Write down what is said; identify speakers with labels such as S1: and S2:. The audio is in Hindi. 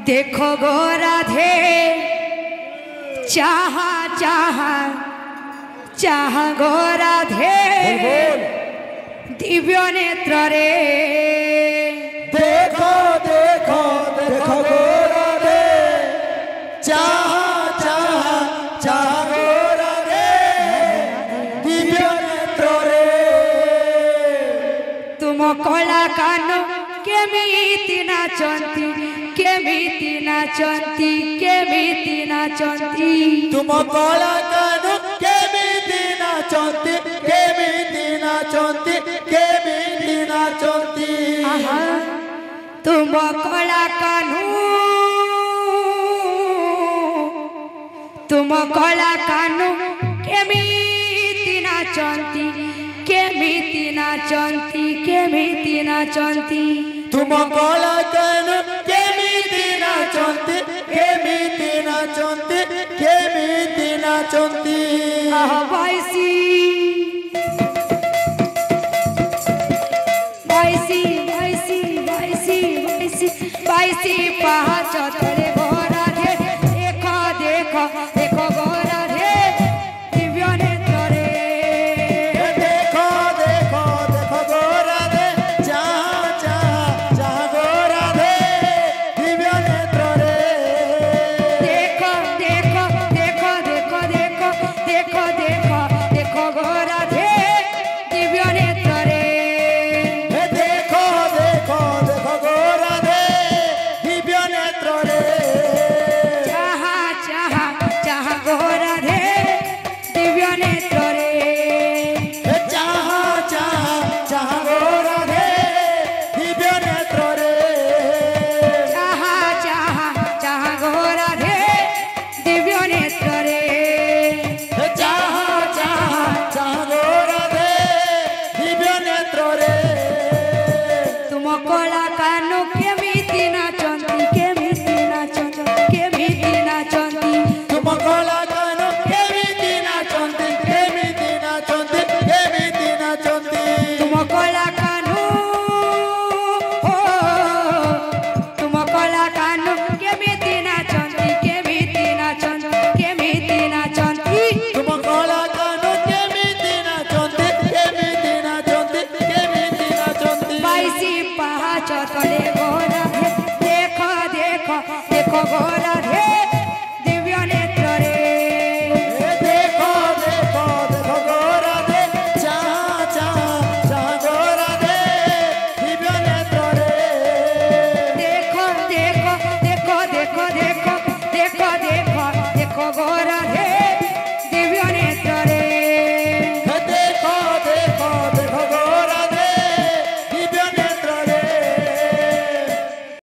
S1: देखो गो राधे चाहा चाहा चाहा गो राधे दिव्य नेत्र रे
S2: देखो देखो देखो गो राधे चाहा चाहा चाहा गो राधे दिव्य नेत्र रे
S1: तुम कला कान केमिति नाचंती केमिति नाचंती केमिति नाचंती
S2: तुम कला कान केमिति नाचंती केमिति नाचंती केमिति नाचंती
S1: तुम कला कानू तुम कला कानू केमिति नाचंती केमिति नाचंती केमिति नाचंती
S2: तुम कला कान केमिति नाचंती केमिति नाचंती केमिति नाचंती
S1: बाईसी बाईसी बाईसी बाईसी बाईसी बाईसी पाँच तले गो राधे देखो देखो